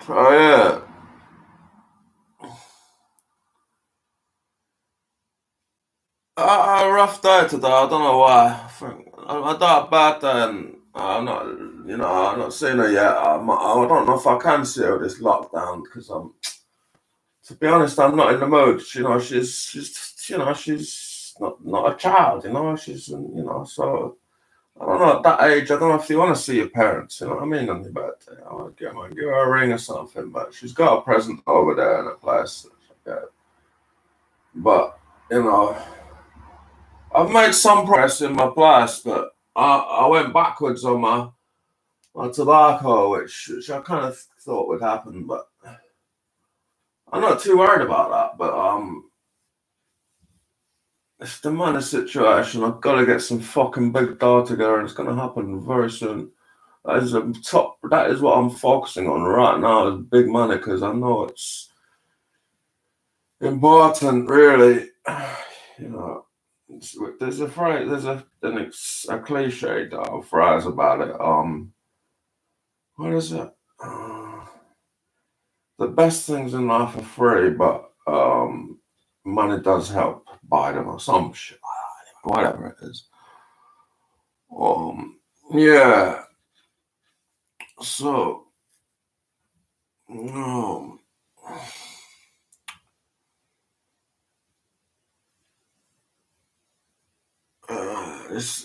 Oh yeah. A rough day today. I don't know why. I had a bad day, and I'm not. I'm not seeing her yet. I don't know if I can see her this lockdown because I'm. To be honest, I'm not in the mood. She's not a child. So I don't know at that age. I don't know if you want to see your parents. You know what I mean on your birthday. I want to give her a ring or something. But she's got a present over there in a place. Yeah. But you know. I've made some progress in my place, but I went backwards on my tobacco, which I kind of thought would happen, but I'm not too worried about that. But it's the money situation. I've got to get some fucking big dough together, and it's going to happen very soon. That is a top. That is what I'm focusing on right now is big money because I know it's important, really. You know, there's a phrase, a cliche phrase about it. What is it? Uh, the best things in life are free, but money does help buy them or some shit, whatever it is. Um, yeah. So, um,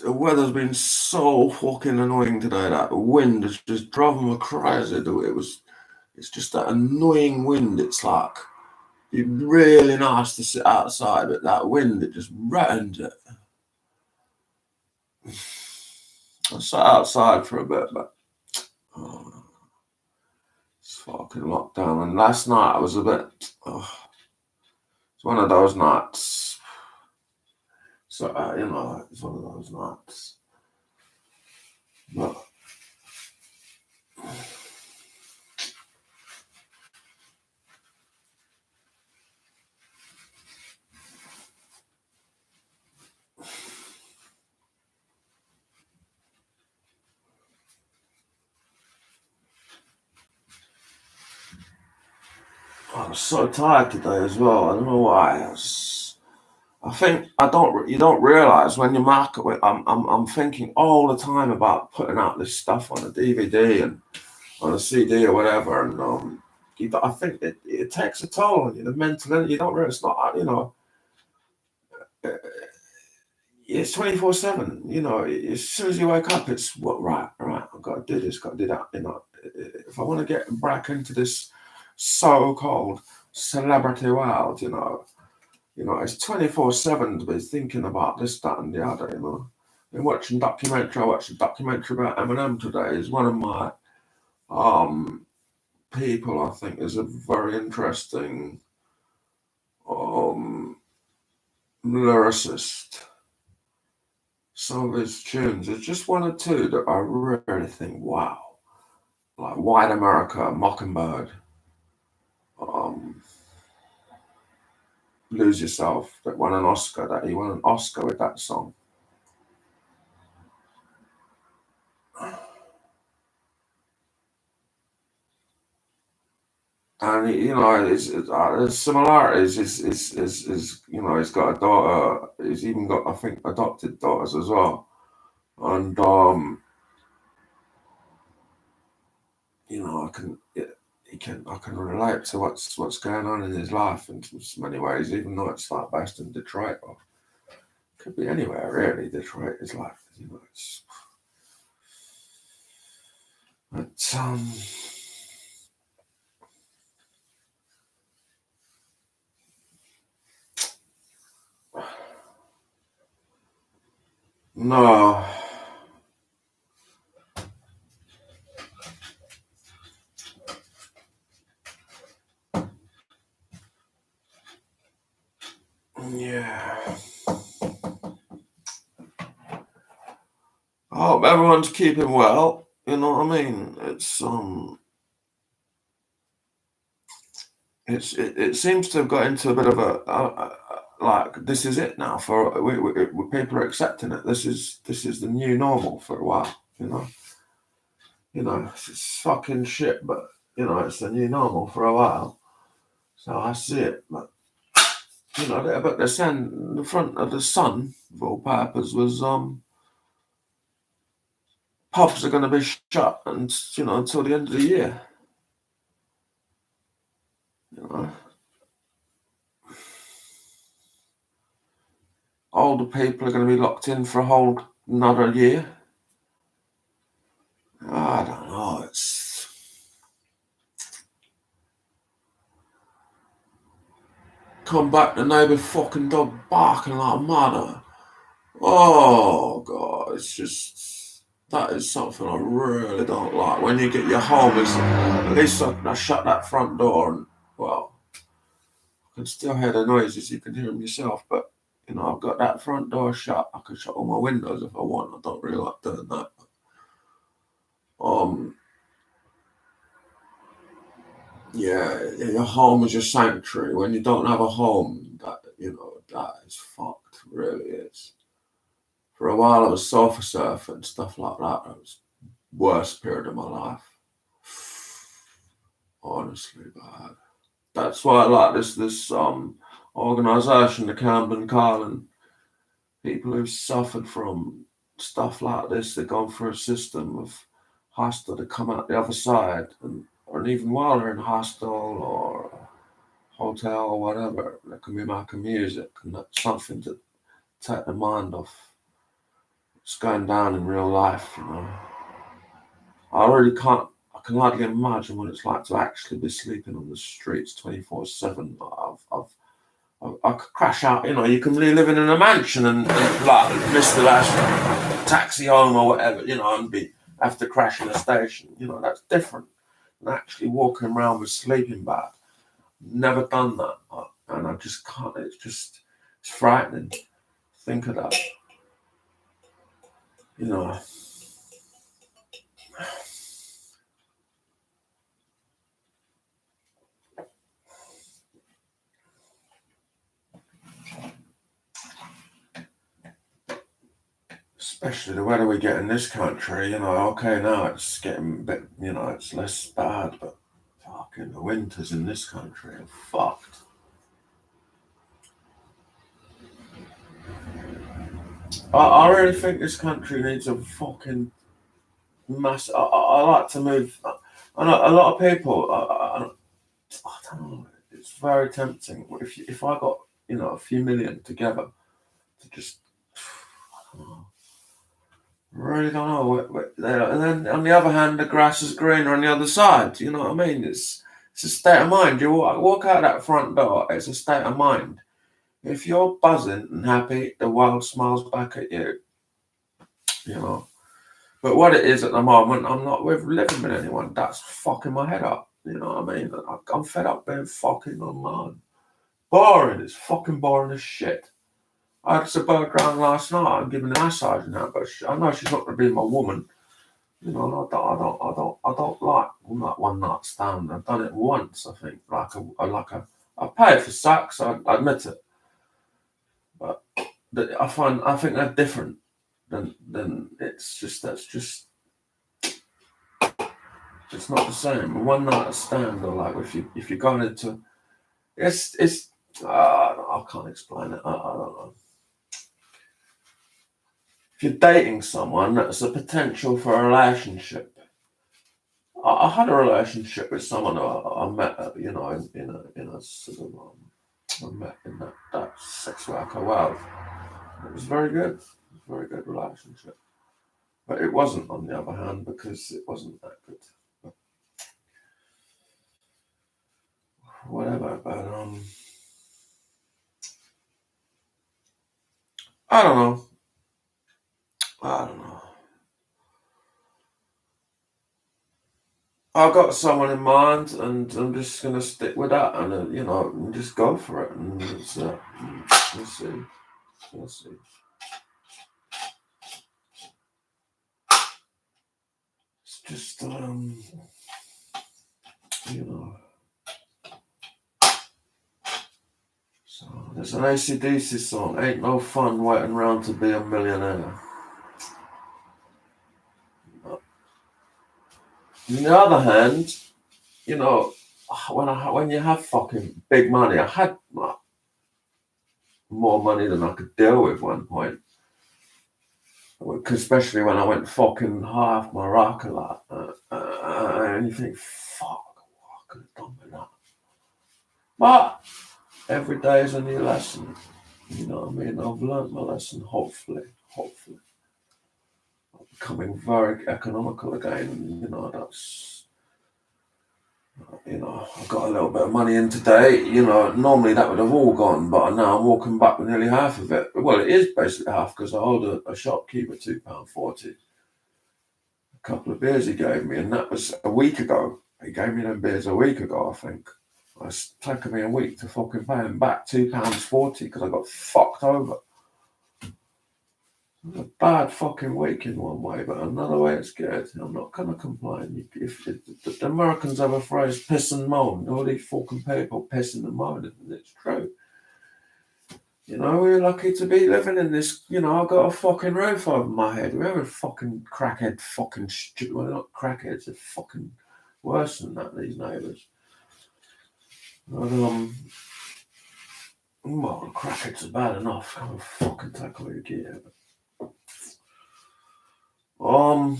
the weather's been so fucking annoying today. That wind has just driven me crazy. It's just that annoying wind. It's like it's really nice to sit outside, but that wind it just rattles it. I sat outside for a bit, but. uh, It's fucking lockdown. And last night I was a bit. It's one of those nights. So it's one of those nights. But I was so tired today as well. I don't know why. I think I don't. You don't realize when you market. I'm thinking all the time about putting out this stuff on a DVD and on a CD or whatever, and I think it takes a toll on you. The mental, you don't realize it's not. It's 24/7. As soon as you wake up, it's what right. I've got to do this, got to do that. If I want to get back into this so-called celebrity world, it's 24/7 to be thinking about this, that, and the other. And watching documentary. I watched a documentary about Eminem today. He's one of my people. I think is a very interesting um lyricist. Some of his tunes, there's just one or two that I really think, wow, like White America, Mockingbird, um, Lose Yourself, that won an Oscar, that he won an Oscar with that song. And there's similarities. He's got a daughter. He's even got, I think, adopted daughters as well. And I can, I can relate to what's going on in his life in so many ways, even though it's like based in Detroit or could be anywhere really. Detroit is like, but no, yeah. I hope everyone's keeping well. You know what I mean? It seems to have got into a bit of like this is it now for people are accepting it. This is the new normal for a while. It's fucking shit, but it's the new normal for a while. So I see it, but but they're saying the front of the Sun, of all papers, was pubs are going to be shut, and until the end of the year. Older people are going to be locked in for a whole another year. I don't know. It's come back, the neighbour fucking dog barking like a mother. Oh God, it's just that is something I really don't like. When you get your home, at least I shut that front door, and well, I can still hear the noises. You can hear them yourself, but I've got that front door shut. I can shut all my windows if I want. I don't really like doing that. Yeah, your home is your sanctuary. When you don't have a home, that is fucked. Really is. For a while, I was sofa surfing and stuff like that. It was the worst period of my life. Honestly, bad. That's why I like this organisation, the Camden Carlin. People who've suffered from stuff like this, they've gone through a system of hostel to come out the other side, and even while they're in hostel or hotel or whatever, they can be making music, and that's something to take the mind off what's going down in real life. I can hardly imagine what it's like to actually be sleeping on the streets 24/7. I could crash out. You can be living in a mansion and like miss the last taxi home or whatever. And have to crash in a station. That's different than actually walking around with sleeping bag. Never done that, and I just can't. It's frightening. Think of that. Especially the weather we get in this country, okay, now it's getting a bit, it's less bad, but fucking the winters in this country are fucked. I really think this country needs a fucking mass. I like to move. I know a lot of people, I don't know, it's very tempting. If I got, a few million together to just, I don't know. Really don't know. And then on the other hand, the grass is greener on the other side. You know what I mean? It's a state of mind. You walk out that front door. It's a state of mind. If you're buzzing and happy, the world smiles back at you. But what it is at the moment, I'm not living with anyone. That's fucking my head up. You know what I mean? I'm fed up being fucking online. Boring. It's fucking boring as shit. I had a bird around last night. I'm giving a massage and that, but I know she's not going to be my woman. I don't like one night stand. I've done it once, I think. I pay for sex. I admit it, but I think they're different. Then it's not the same. A one night stand, or like if you're going into, it's I can't explain it. I don't know. If you're dating someone, that's a potential for a relationship. I had a relationship with someone I met, in a sort of, I met in that sex worker world. It was very good, very good relationship. But it wasn't, on the other hand, because it wasn't that good. But whatever. But I don't know. I've got someone in mind, and I'm just gonna stick with that, and and just go for it, and we'll see. We'll see. It's just So there's an AC/DC song. Ain't no fun waiting around to be a millionaire. On the other hand, you know, when you have fucking big money, I had more money than I could deal with one point. Especially when I went fucking half my rock a lot. And you think, fuck, what I could have done with that. But every day is a new lesson. You know what I mean? I've learned my lesson, hopefully. I'm becoming very economical again. You know, I've got a little bit of money in today. You know, normally that would have all gone, but now I'm walking back with nearly half of it. Well, it is basically half because I owed a shopkeeper £2.40. A couple of beers he gave me, and that was a week ago. He gave me them beers a week ago, I think. It's taken me a week to fucking pay him back £2.40 because I got fucked over. A bad fucking week in one way, but another way it's good. I'm not going to complain. If the Americans have a phrase, piss and moan. All these fucking people pissing and moaning, and it's true. You know, we're lucky to be living in this. You know, I've got a fucking roof over my head. We're a fucking crackhead, fucking stupid. Well, they're not crackheads, they're fucking worse than that, these neighbours. But, well, crackheads are bad enough. I'm fucking take all you get. I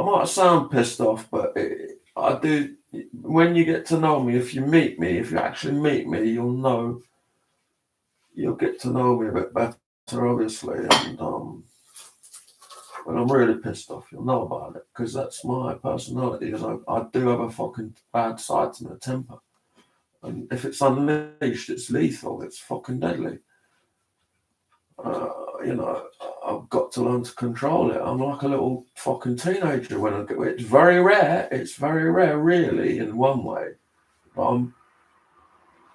might sound pissed off, but I do. When you get to know me, if you actually meet me, you'll get to know me a bit better, obviously. And when I'm really pissed off, you'll know about it because that's my personality. You know, I do have a fucking bad side to my temper, and if it's unleashed, it's lethal. It's fucking deadly. You know, I've got to learn to control it. I'm like a little fucking teenager when I get it. It's very rare. It's very rare, really, in one way. But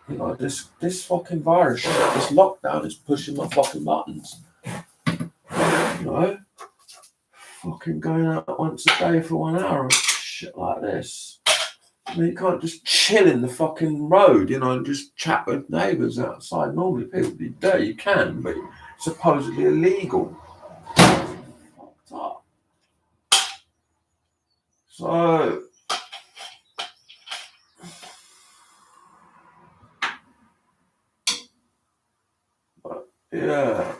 you know, this fucking virus, this lockdown is pushing my fucking buttons. You know, fucking going out once a day for 1 hour and shit like this. I mean, you can't just chill in the fucking road, you know, and just chat with neighbours outside. Normally, people do that. You can, but it's supposedly illegal. Fucked up. So, yeah.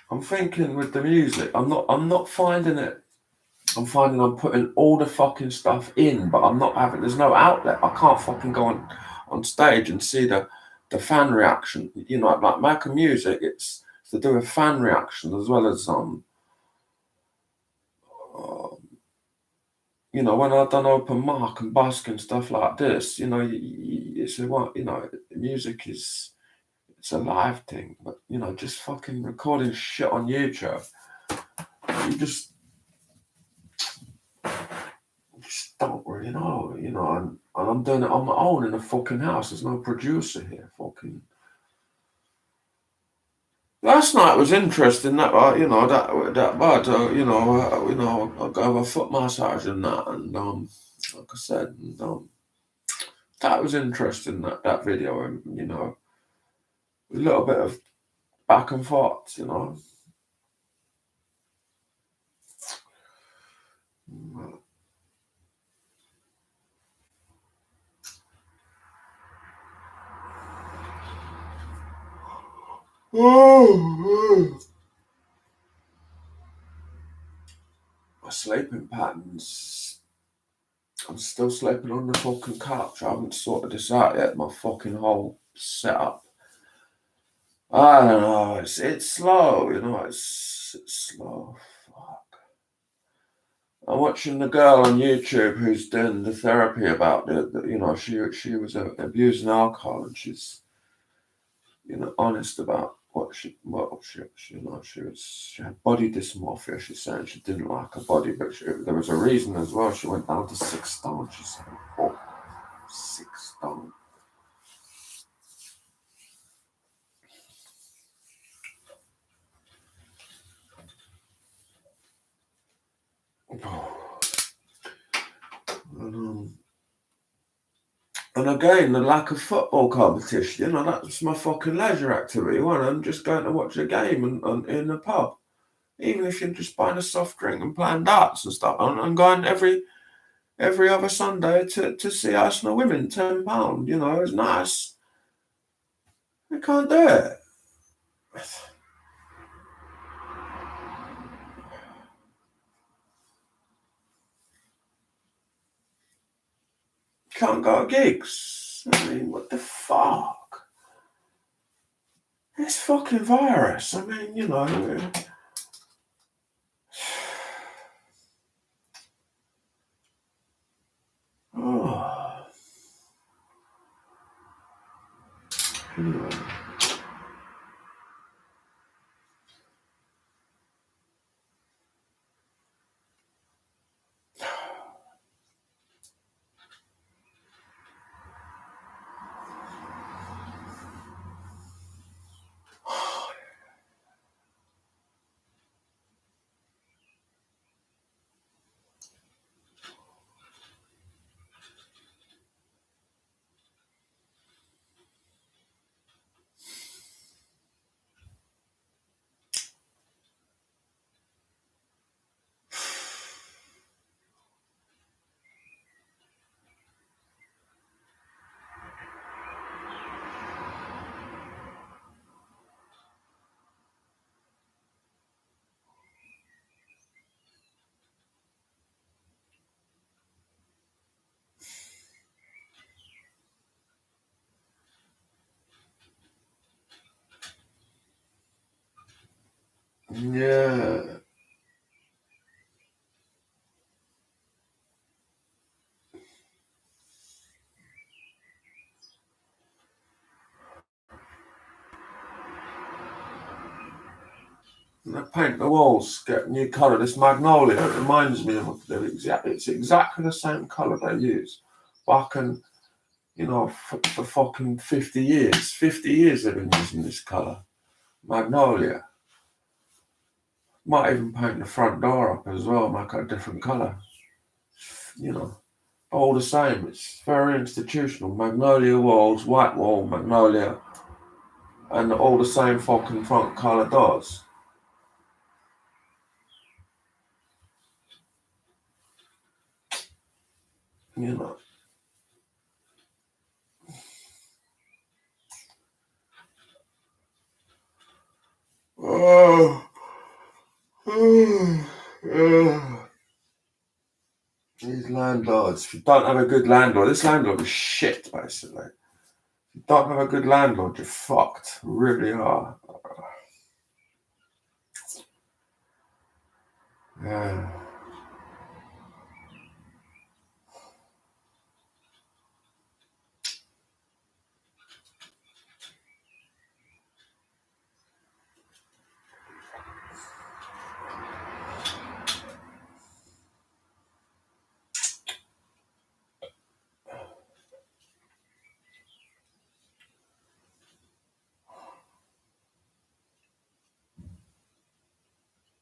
I'm thinking with the music, I'm not finding it. I'm finding I'm putting all the fucking stuff in, but I'm not having. There's no outlet. I can't fucking go on stage and see the fan reaction. You know, like making music, it's to do with fan reaction as well as you know, when I've done open mic and busk and stuff like this, you know, it's a what, you know, music is. It's a live thing, but you know, just fucking recording shit on YouTube, you just don't really know, you know, and I'm doing it on my own in a fucking house. There's no producer here. Fucking last night was interesting. That you know that bad. I got a foot massage and that, and like I said, and, that was interesting. That video, and you know, a little bit of back and forth, you know. My sleeping patterns. I'm still sleeping on the fucking couch. I haven't sorted this out yet. My fucking whole setup. I don't know. It's slow. You know, it's slow. Fuck. I'm watching the girl on YouTube who's doing the therapy about you know, she was abusing alcohol, and she's, you know, honest about she you know, she had body dysmorphia. She's saying she didn't like her body, but there was a reason as well. She went down to 6 stone. She said, oh, 6 stone. And, And again, the lack of football competition, that's my fucking leisure activity. I'm just going to watch a game in the pub. Even if you're just buying a soft drink and playing darts and stuff. I'm going every other Sunday to see Arsenal women, £10. It's nice. I can't do it. Can't go to gigs. I mean, what the fuck? This fucking virus. I mean, oh. Anyway. Yeah. And they paint the walls, get new colour. This magnolia, it reminds me of it's exactly the same colour they use. Back in, for fucking 50 years. 50 years they've been using this colour. Magnolia. Might even paint the front door up as well, make it a different colour. All the same. It's very institutional. Magnolia walls, white wall, magnolia, and all the same fucking front colour doors. Oh. These landlords, if you don't have a good landlord, this landlord is shit, basically. If you don't have a good landlord, you're fucked. You really are. Yeah.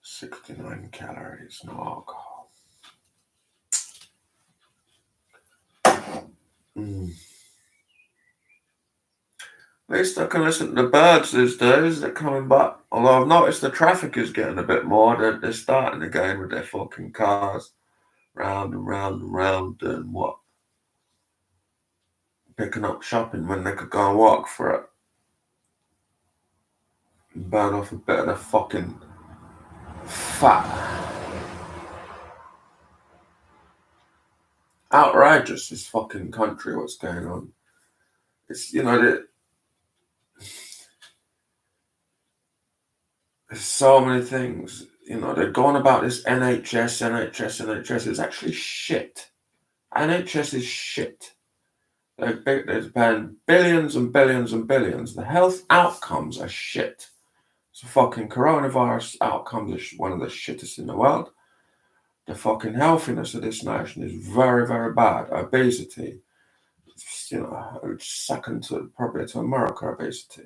$69 calories, no alcohol. At least I can listen to the birds these days. They're coming back. Although I've noticed the traffic is getting a bit more. They're starting again with their fucking cars. Round and round and round doing what? Picking up shopping when they could go and walk for it. And burn off a bit of the fucking fat. Outrageous, this fucking country, what's going on. It's, there's so many things. They're going about this NHS. It's actually shit. NHS is shit. They're paying billions and billions and billions. The health outcomes are shit. So fucking coronavirus outcomes are one of the shittest in the world. The fucking healthiness of this nation is very, very bad. Obesity, second to probably to America, obesity.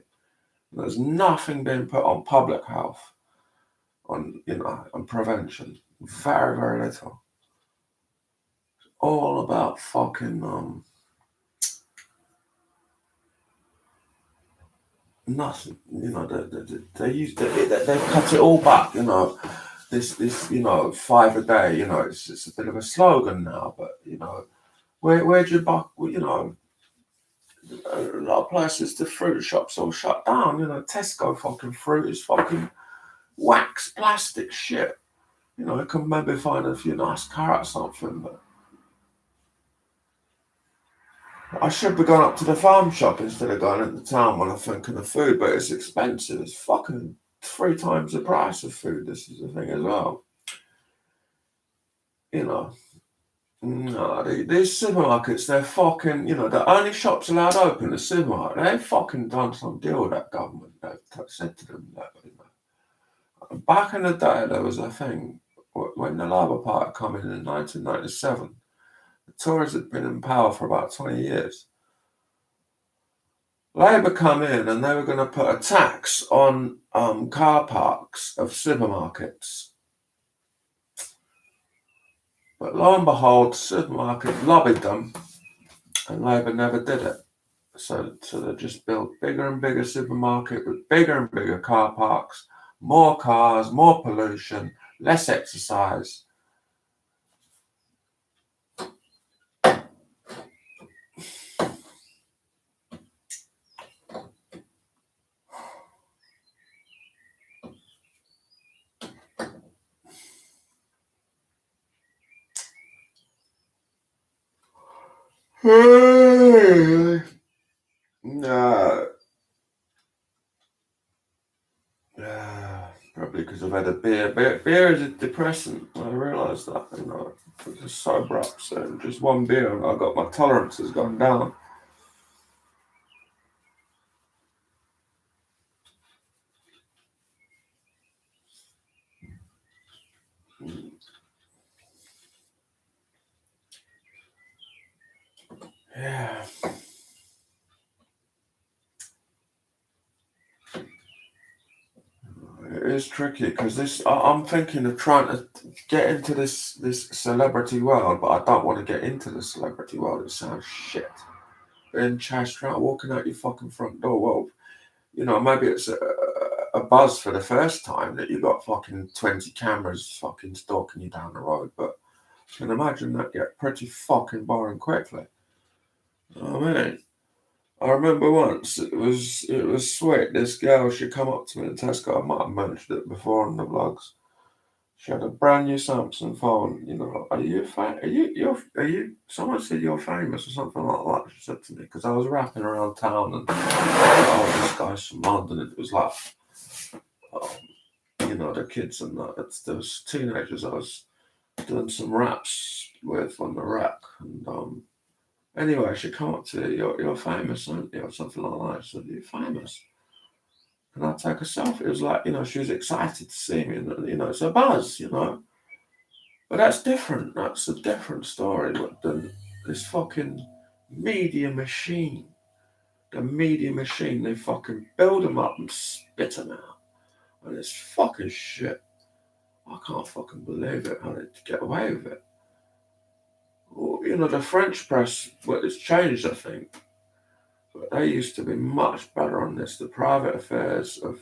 There's nothing being put on public health, on prevention. Very, very little. All about fucking nothing. You know, they cut it all back. You know, this you know, 5 a day. You know, it's a bit of a slogan now. But you know, where'd you buy? You know, a lot of places the fruit shops all shut down. You know, Tesco fucking fruit is fucking wax plastic shit. You know, I can maybe find a few nice carrots or something, but I should be going up to the farm shop instead of going into town when I'm thinking of food, but it's expensive. It's fucking 3 times the price of food. This is the thing as well. You know, no, these supermarkets, they're fucking, you know, the only shops allowed open, the supermarket, they've fucking done some deal with that government. They've said to them that, you know. Back in the day, there was a thing, when the Labour Party came in 1997, the Tories had been in power for about 20 years. Labour come in and they were going to put a tax on car parks of supermarkets. But lo and behold, supermarkets lobbied them and Labour never did it. So they just built bigger and bigger supermarket with bigger and bigger car parks, more cars, more pollution, less exercise. No. Probably because I've had a beer. Beer is a depressant. I realise that. You know, it's just sober up. So just one beer and I got my tolerance has gone down. Yeah. It is tricky because I'm thinking of trying to get into this celebrity world, but I don't want to get into the celebrity world. It sounds shit. Being chased around, walking out your fucking front door. Well, you know, maybe it's a buzz for the first time that you got fucking 20 cameras fucking stalking you down the road, but I can imagine that get pretty fucking boring quickly. I mean, I remember once it was sweet. This girl, she come up to me in Tesco. I might have mentioned it before on the vlogs. She had a brand new Samsung phone. You know, are you are you? Someone said you're famous or something like that. She said to me because I was rapping around town and oh, this guy's from London. It was like, you know, the kids and that. It's those teenagers I was doing some raps with on the rack and. Anyway, she come up to you're famous, aren't you? Or something like that. She said, you're famous. Can I take a selfie? It was like, you know, she was excited to see me. And, you know, it's a buzz, you know. But that's different. That's a different story than this fucking media machine. The media machine, they fucking build them up and spit them out. And it's fucking shit. I can't fucking believe it, how they get away with it. Well, you know, the French press, well, it's changed, I think. But they used to be much better on this. The private affairs of,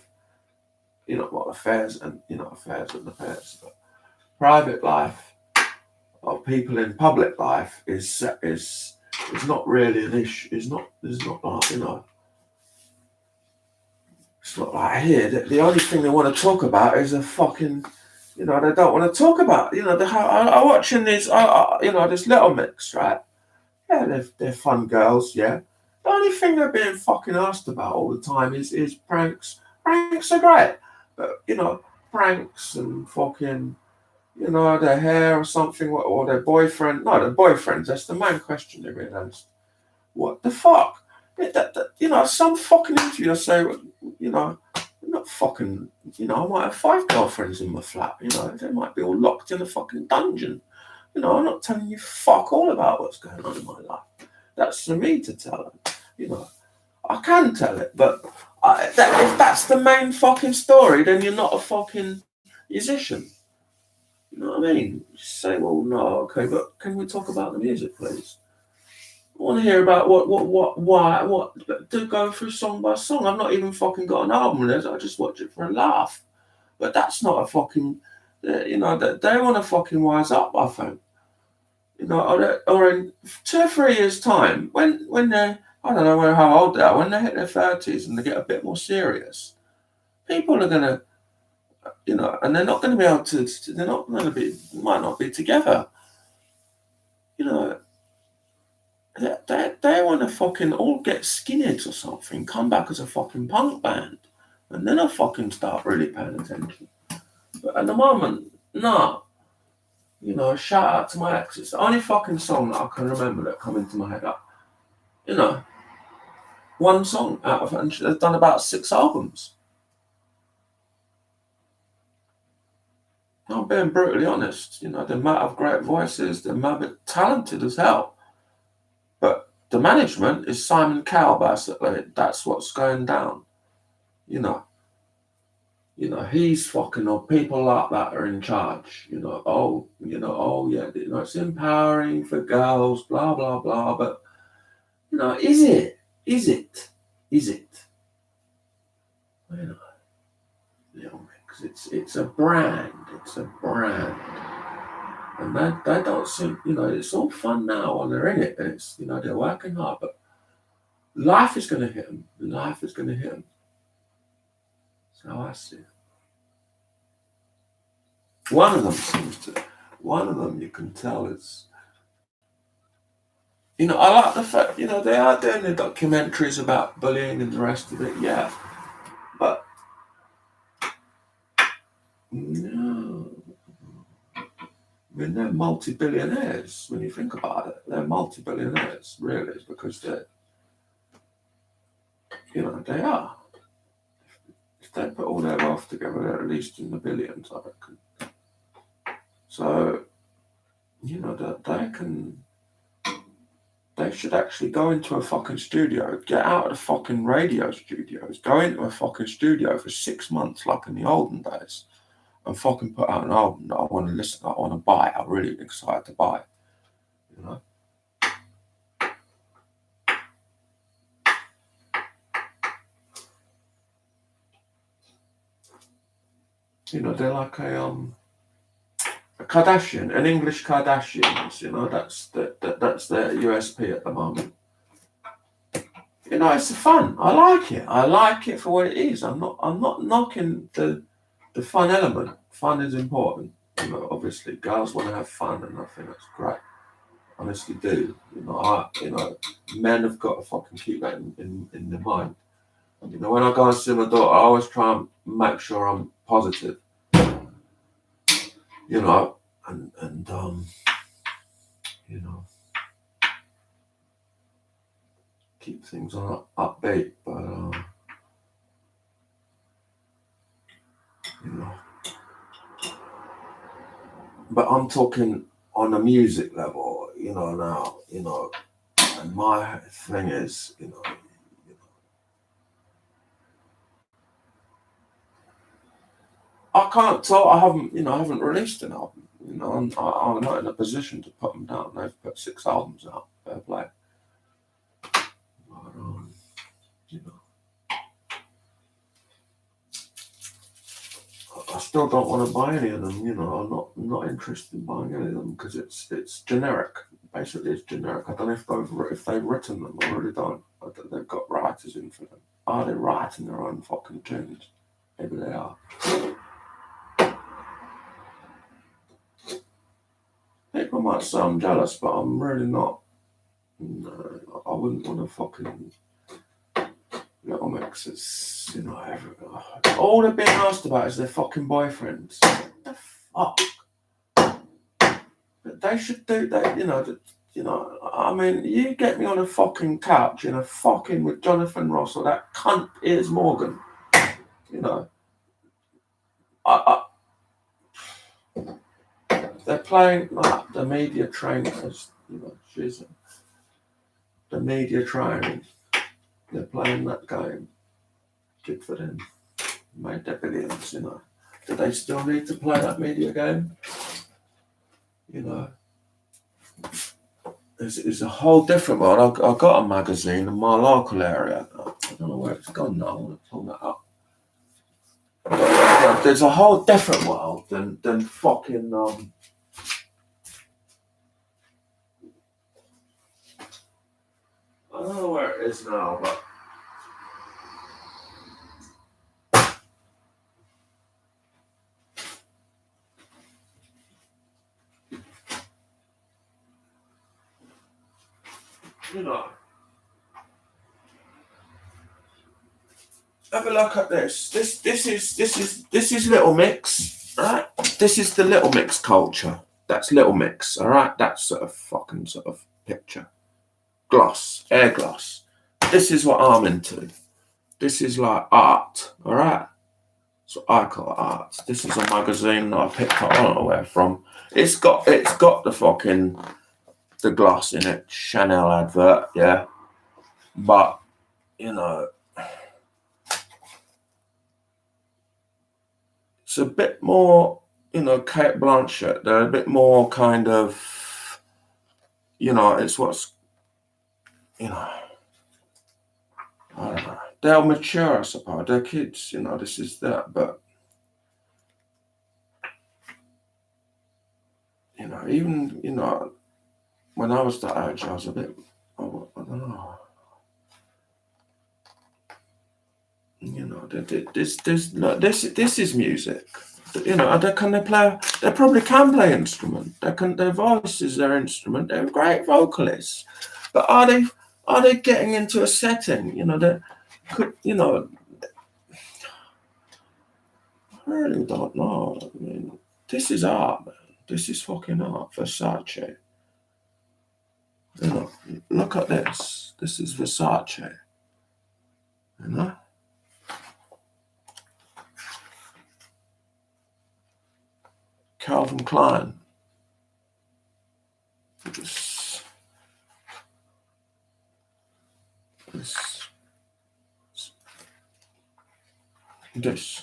you know, what affairs and, you know, affairs and affairs. But private life of people in public life is not really an issue. It's not like, you know, it's not like here. The only thing they want to talk about is a fucking, you know, they don't want to talk about, you know, I'm watching these, you know, this Little Mix, right? Yeah, they're fun girls, yeah. The only thing they're being fucking asked about all the time is pranks. Pranks are great, but you know, pranks and fucking, you know, their hair or something, or their boyfriend. No, their boyfriends. That's the main question they're being asked. What the fuck? You know, some fucking interview. I say, you know, I'm not fucking. You know, I might have 5 girlfriends in my flat. You know, they might be all locked in a fucking dungeon. You know, I'm not telling you fuck all about what's going on in my life. That's for me to tell them. You know, I can tell it, but if that's the main fucking story, then you're not a fucking musician. You know what I mean? You say, well, no, okay, but can we talk about the music, please? I want to hear about why, to go through song by song. I've not even fucking got an album there. I just watch it for a laugh. But that's not a fucking, they want to fucking wise up, I think. Or in 2 or 3 years' time, when they're, I don't know how old they are, when they hit their 30s and they get a bit more serious, people are going to, and they're not going to be able to, they're not going to be, might not be together. They want to fucking all get skinheads or something, come back as a fucking punk band, and then I'll fucking start really paying attention. But at the moment, nah. Shout out to my ex. It's the only fucking song that I can remember that come into my head up. One song out of, and they've done about 6 albums. I'm being brutally honest. They might have great voices, they might be talented as hell. But the management is Simon Cowell, basically. That's what's going down. He's fucking, or people like that are in charge. It's empowering for girls, blah, blah, blah. But, is it? Is it? Little Mix. It's a brand. It's a brand. And they don't seem, it's all fun now when they're in it. And it's, they're working hard. But life is going to hit them. Life is going to hit them. That's how I see it. One of them you can tell is, I like the fact, they are doing the documentaries about bullying and the rest of it, yeah. But, no. I mean, they're multi-billionaires when you think about it. They're multi-billionaires, really, because they're, they are. If they put all their wealth together, they're at least in the billions, I reckon. So, they should actually go into a fucking studio, get out of the fucking radio studios, go into a fucking studio for 6 months like in the olden days, and fucking put out an album that I want to listen to, I want to buy, I'm really excited to buy, They're like a Kardashian, an English Kardashians, that's their USP at the moment. It's fun. I like it. I like it for what it is. I'm not knocking the fun element. Fun is important. Obviously, girls want to have fun, and I think that's great. Honestly, do. Men have got to fucking keep that in their mind. When I go and see my daughter, I always try and make sure I'm positive. Keep things on upbeat, but but I'm talking on a music level, now, and my thing is, I can't talk. I haven't released an album. I'm not in a position to put them down. They've put 6 albums out. Fair play. But, I still don't want to buy any of them. I'm not interested in buying any of them because it's generic. Basically, it's generic. I don't know if they've written them. I really don't. They've got writers in for them. Are they writing their own fucking tunes? Maybe they are. People might say I'm jealous, but I'm really not. No, I wouldn't want to fucking Little Mix. It's, all they're being asked about is their fucking boyfriends. What the fuck? They should do that, I mean, you get me on a fucking couch in a fucking with Jonathan Ross or that cunt Piers Morgan, they're playing like the media trainers, the media training. They're playing that game. Good for them. Made their billions, Do they still need to play that media game? It's a whole different world. I got a magazine in my local area. I don't know where it's gone now. I want to pull that up. There's a whole different world than fucking I don't know where it is now, but you know, have a look at this. This is Little Mix, right? This is the Little Mix culture. That's Little Mix, all right? That's sort of fucking sort of picture. Gloss, air gloss. This is what I'm into. This is like art, all right? So I call it art. This is a magazine that I picked up. I don't know where from. It's got the fucking the gloss in it, Chanel advert, yeah. But you know, it's a bit more, you know, Kate Blanchett. They're a bit more kind of, you know, it's what's, you know, I don't know. They're mature, I suppose. They're kids, you know. This is that, but you know, even you know, when I was that age, I was a bit, I don't know. You know, this is music. You know, they play. They probably can play instrument. They can. Their voice is their instrument. They're great vocalists, but are they getting into a setting? You know, that could. You know, I really don't know. I mean, this is art, man. This is fucking art. Versace. You know, look at this. This is Versace. You know. Calvin Klein. This, this, this.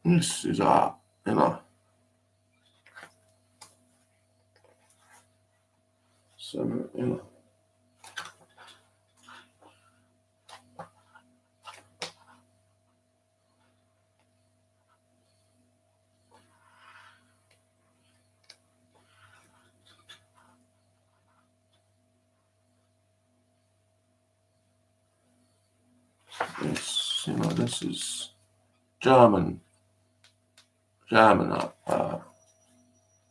This is art, you know. So, you know. This, you know, this is German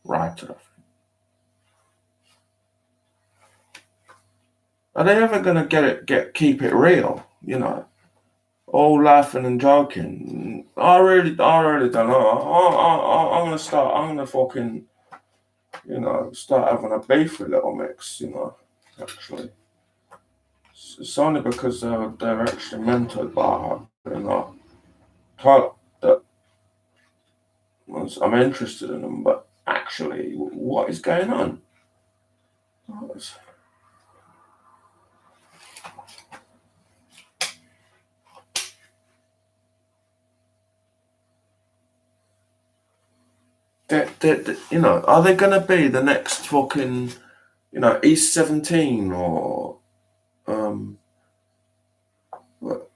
writer. Are they ever gonna keep it real? You know, all laughing and joking. I really don't know. I'm gonna fucking, you know, start having a beef with Little Mix. You know, actually, it's only because they're actually mentored by her. You know, type that I'm interested in them, but actually, what is going on? You know, are they going to be the next fucking, you know, East 17 or,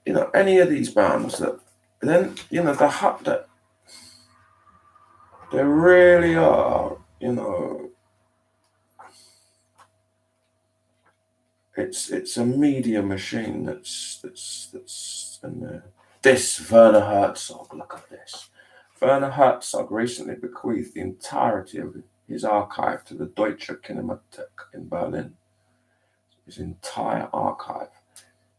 you know, any of these bands that then, you know, that they really are, you know, it's a media machine that's in there. This Werner Herzog, look at this. Werner Herzog recently bequeathed the entirety of his archive to the Deutsche Kinemathek in Berlin. His entire archive.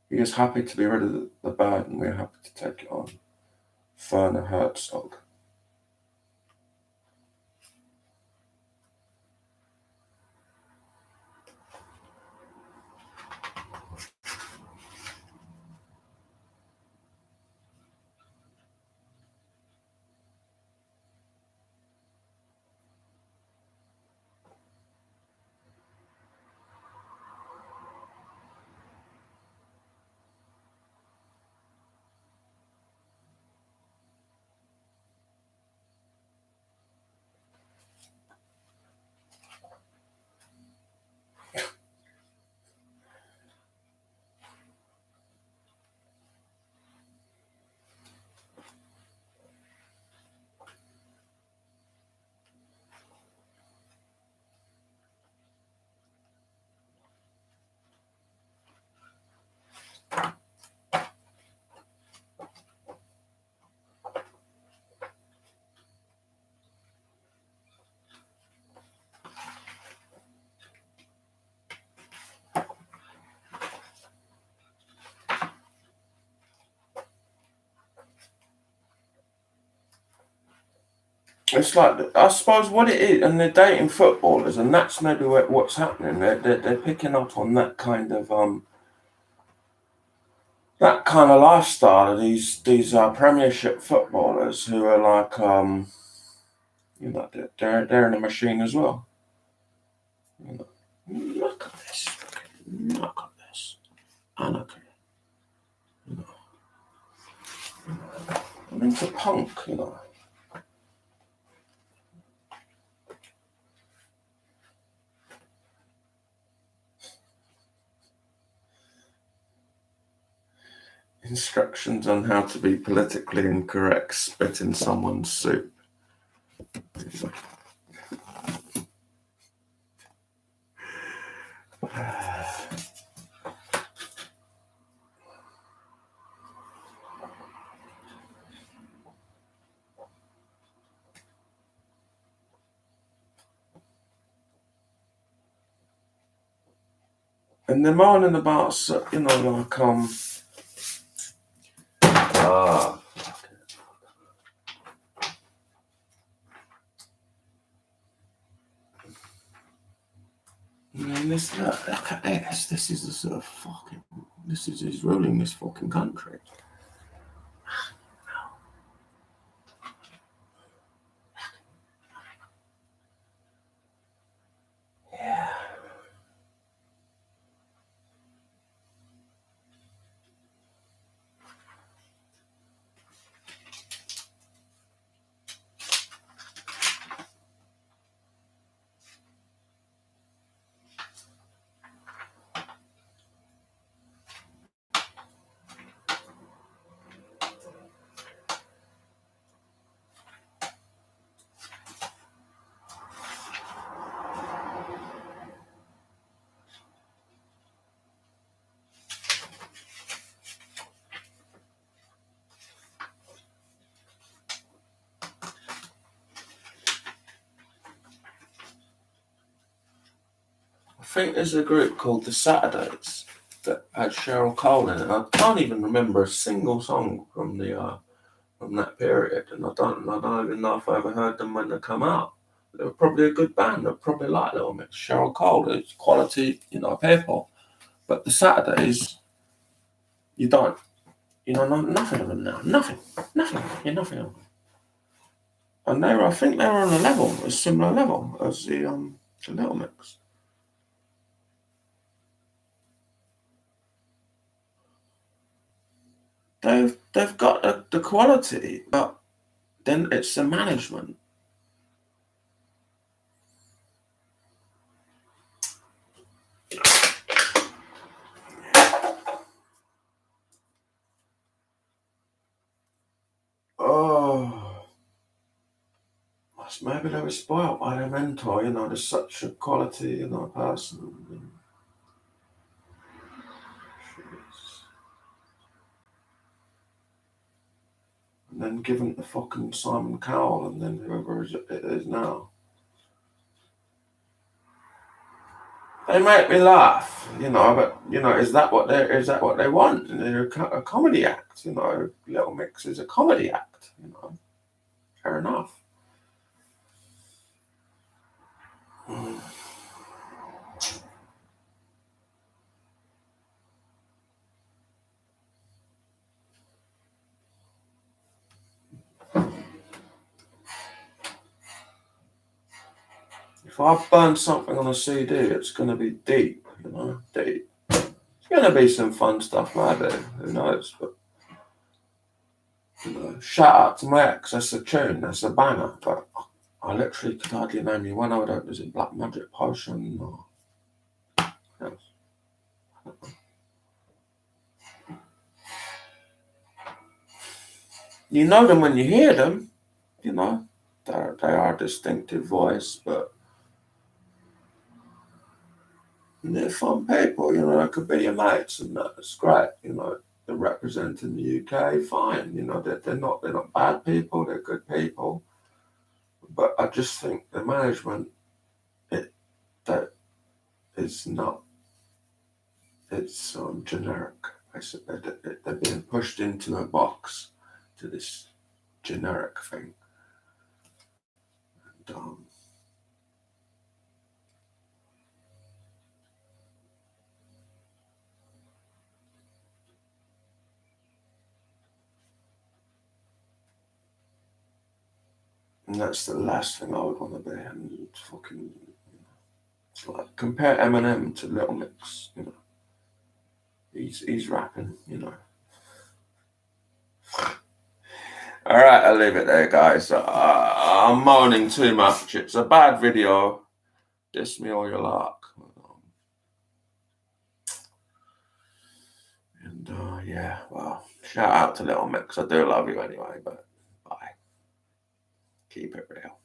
He is happy to be rid of the burden. We're happy to take it on. Werner Herzog. It's like, I suppose what it is, and they're dating footballers, and that's maybe what's happening. They're picking up on that kind of lifestyle of these Premiership footballers who are like they're in a machine as well. Look at this, look at this, anarchy. I'm into punk, Instructions on how to be politically incorrect: spit in someone's soup. And they're moaning about, look at this. This is the sort of he's ruling this fucking country. Yeah. I think there's a group called the Saturdays that had Cheryl Cole in it. I can't even remember a single song from that period, and I don't even know if I ever heard them when they come out. They were probably a good band. They probably like Little Mix. Cheryl Cole is quality, people. But the Saturdays, you don't. Nothing of them now. Nothing. You're nothing of them. And I think they were on a similar level as the Little Mix. They've got the quality, but then it's the management. Oh, maybe they were spoiled by their mentor. There's such a quality, person. And then given it to fucking Simon Cowell, and then whoever it is now. They make me laugh, but is that what they want? They're a comedy act, Little Mix is a comedy act, Fair enough. If I burn something on a CD, it's going to be deep, deep. It's going to be some fun stuff, maybe. Who knows? But, shout out to my ex. That's a tune. That's a banger. But I literally could hardly name you one overdose. Was it Black Magic Potion or... Yes. You know them when you hear them, they are a distinctive voice, but they're fun people, they could be your mates, and that's great, they're representing the UK, fine, they're not bad people, they're good people, but I just think the management, that is not, it's generic. They're being pushed into a box to this generic thing. And that's the last thing I would want to be. And fucking, it's like compare Eminem to Little Mix. You know, he's rapping. You know. All right, I'll leave it there, guys. I'm moaning too much. It's a bad video. Diss me all you like. And yeah, well, shout out to Little Mix. I do love you anyway, but bye. Keep it real.